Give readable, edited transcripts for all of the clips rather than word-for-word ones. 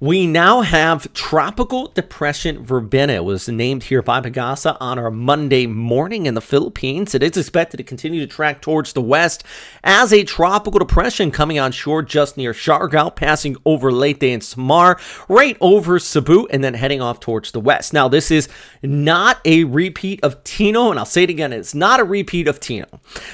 We now have Tropical Depression Verbena. It was named here by Pagasa on our Monday morning in the Philippines. It is expected to continue to track towards the west as a tropical depression coming on shore just near Siargao, passing over Leyte and Samar, right over Cebu, and then heading off towards the west. Now, this is not a repeat of Tino, and I'll say it again, it's not a repeat of Tino.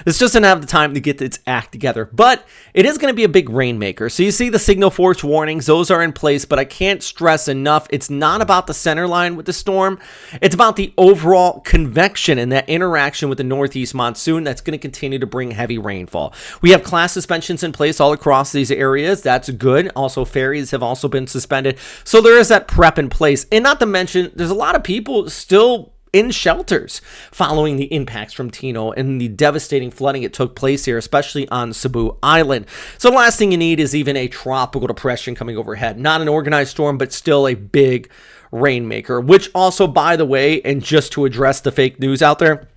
This doesn't have the time to get its act together, but it is going to be a big rainmaker. So you see the signal force warnings, those are in place, but I can't stress enough, it's not about the center line with the storm. It's about the overall convection and that interaction with the northeast monsoon that's going to continue to bring heavy rainfall. We have class suspensions in place all across these areas. That's good. Also, ferries have also been suspended. So there is that prep in place. And not to mention, there's a lot of people still in shelters following the impacts from Tino and the devastating flooding it took place here, especially on Cebu Island. So the last thing you need is even a tropical depression coming overhead. Not an organized storm, but still a big rainmaker, which also, by the way, and just to address the fake news out there,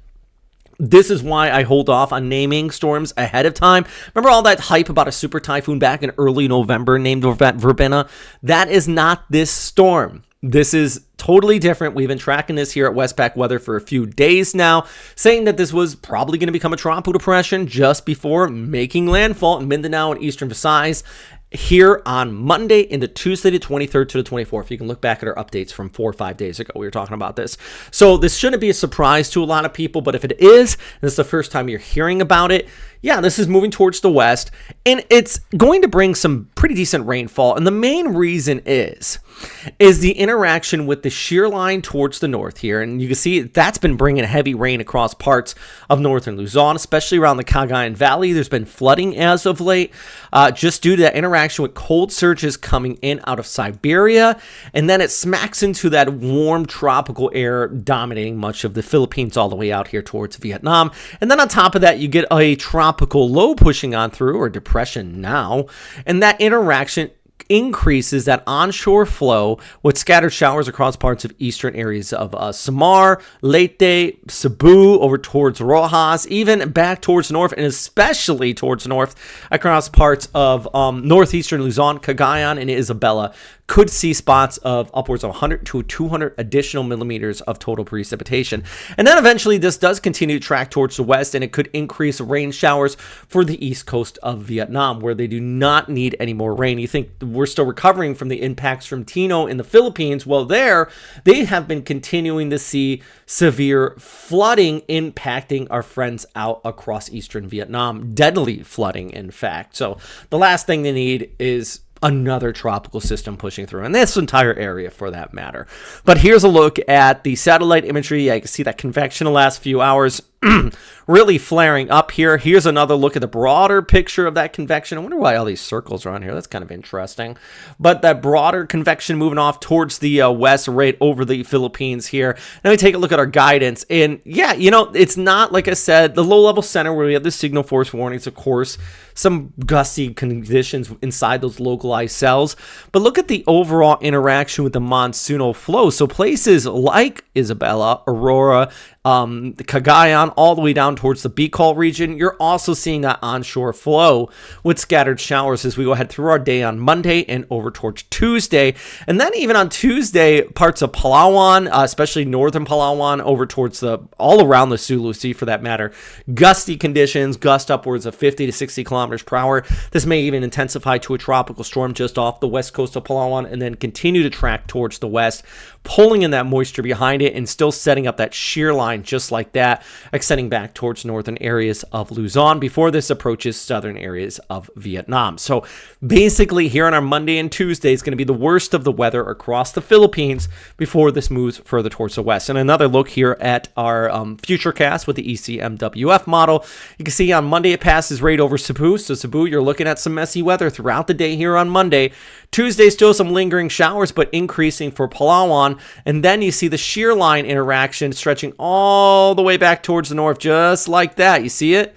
this is why I hold off on naming storms ahead of time. Remember all that hype about a super typhoon back in early November named Verbena? That is not this storm. This is totally different. We've been tracking this here at Westpac Weather for a few days now, saying that this was probably going to become a tropical depression just before making landfall in Mindanao and eastern Visayas here on Monday into Tuesday the 23rd to the 24th. You can look back at our updates from 4 or 5 days ago. We were talking about this. So this shouldn't be a surprise to a lot of people, but if it is, and this is the first time you're hearing about it, yeah, this is moving towards the west, and it's going to bring some pretty decent rainfall. And the main reason is the interaction with the shear line towards the north here. And you can see that's been bringing heavy rain across parts of northern Luzon, especially around the Cagayan Valley. There's been flooding as of late, just due to that interaction with cold surges coming in out of Siberia. And then it smacks into that warm tropical air dominating much of the Philippines all the way out here towards Vietnam. And then on top of that, you get a tropical low pushing on through, or depression now, and that interaction increases that onshore flow with scattered showers across parts of eastern areas of Samar, Leyte, Cebu, over towards Rojas, even back towards north, and especially towards north across parts of northeastern Luzon, Cagayan, and Isabela. Could see spots of upwards of 100 to 200 additional millimeters of total precipitation. And then eventually this does continue to track towards the west, and it could increase rain showers for the east coast of Vietnam, where they do not need any more rain. You think we're still recovering from the impacts from Tino in the Philippines? Well, they have been continuing to see severe flooding impacting our friends out across eastern Vietnam. Deadly flooding, in fact. So the last thing they need is another tropical system pushing through, and this entire area for that matter. But here's a look at the satellite imagery. I can see that convection the last few hours really flaring up here. Here's another look at the broader picture of that convection. I wonder why all these circles are on here. That's kind of interesting. But that broader convection moving off towards the west, right over the Philippines here. Now we take a look at our guidance. And yeah, it's not, like I said, the low-level center where we have the signal force warnings, of course, some gusty conditions inside those localized cells. But look at the overall interaction with the monsoonal flow. So places like Isabela, Aurora, the Cagayan, all the way down towards the Bicol region, you're also seeing that onshore flow with scattered showers as we go ahead through our day on Monday and over towards Tuesday. And then even on Tuesday, parts of Palawan, especially northern Palawan, over towards all around the Sulu Sea for that matter, gusty conditions, gust upwards of 50 to 60 kilometers per hour. This may even intensify to a tropical storm just off the west coast of Palawan and then continue to track towards the west, pulling in that moisture behind it and still setting up that shear line just like that, extending back towards northern areas of Luzon before this approaches southern areas of Vietnam. So basically here on our Monday and Tuesday is going to be the worst of the weather across the Philippines before this moves further towards the west. And another look here at our futurecast with the ECMWF model. You can see on Monday it passes right over Cebu. So Cebu, you're looking at some messy weather throughout the day here on Monday. Tuesday, still some lingering showers, but increasing for Palawan. And then you see the shear line interaction stretching all the way back towards the north, just like that. You see it?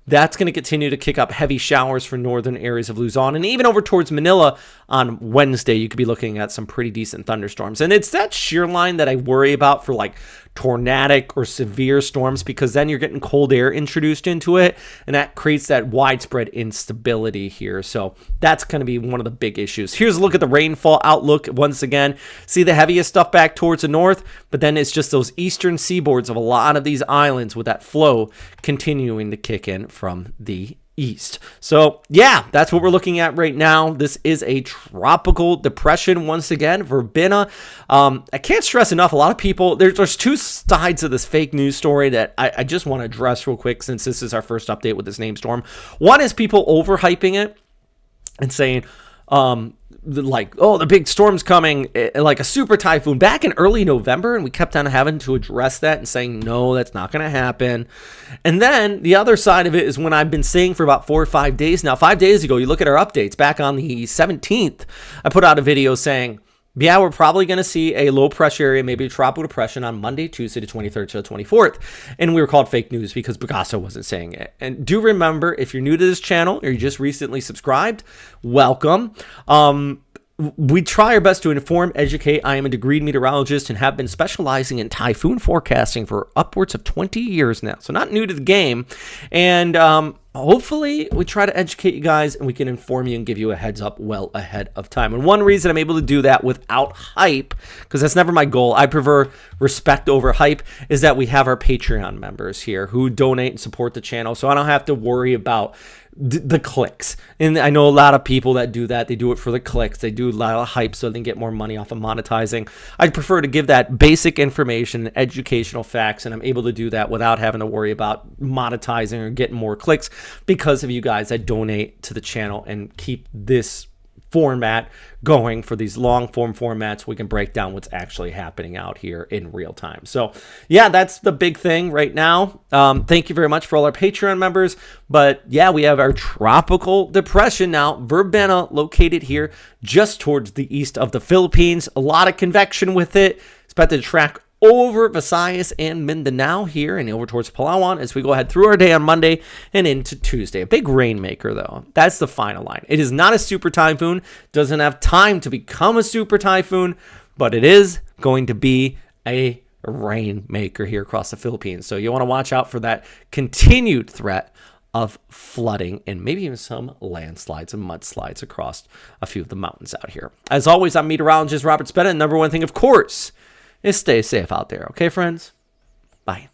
That's going to continue to kick up heavy showers for northern areas of Luzon. And even over towards Manila on Wednesday, you could be looking at some pretty decent thunderstorms. And it's that shear line that I worry about for like tornadic or severe storms, because then you're getting cold air introduced into it, and that creates that widespread instability here. So that's going to be one of the big issues. Here's a look at the rainfall outlook once again. See the heaviest stuff back towards the north, but then it's just those eastern seaboards of a lot of these islands with that flow continuing to kick in from the east. So yeah, that's what we're looking at right now. This is a tropical depression once again, Verbena. I can't stress enough, a lot of people, there's two sides of this fake news story that I just want to address real quick, since this is our first update with this name storm. One is people overhyping it and saying, like, oh, the big storm's coming, like a super typhoon back in early November, and we kept on having to address that and saying, no, that's not going to happen. And then the other side of it is when I've been saying for about 4 or 5 days now, 5 days ago, you look at our updates back on the 17th, I put out a video saying, yeah, we're probably going to see a low pressure area, maybe a tropical depression on Monday, Tuesday, the 23rd to the 24th. And we were called fake news because Bagasa wasn't saying it. And do remember, if you're new to this channel or you just recently subscribed, welcome. We try our best to inform, educate. I am a degreed meteorologist and have been specializing in typhoon forecasting for upwards of 20 years now. So not new to the game. And hopefully we try to educate you guys and we can inform you and give you a heads up well ahead of time. And one reason I'm able to do that without hype, because that's never my goal, I prefer respect over hype, is that we have our Patreon members here who donate and support the channel. So I don't have to worry about the clicks. And I know a lot of people that do that. They do it for the clicks. They do a lot of hype so they can get more money off of monetizing. I prefer to give that basic information, educational facts, and I'm able to do that without having to worry about monetizing or getting more clicks because of you guys that donate to the channel and keep this format going for these long form formats. We can break down what's actually happening out here in real time. So yeah, that's the big thing right now. Thank you very much for all our Patreon members. But yeah, we have our tropical depression now, Verbena, located here just towards the east of the Philippines. A lot of convection with it. Expected to track over Visayas and Mindanao here and over towards Palawan as we go ahead through our day on Monday and into Tuesday. A big rainmaker, though. That's the final line. It is not a super typhoon, doesn't have time to become a super typhoon, but it is going to be a rainmaker here across the Philippines. So you want to watch out for that continued threat of flooding and maybe even some landslides and mudslides across a few of the mountains out here. As always, I'm meteorologist Robert Spena, and number one thing, of course, is stay safe out there. Okay, friends? Bye.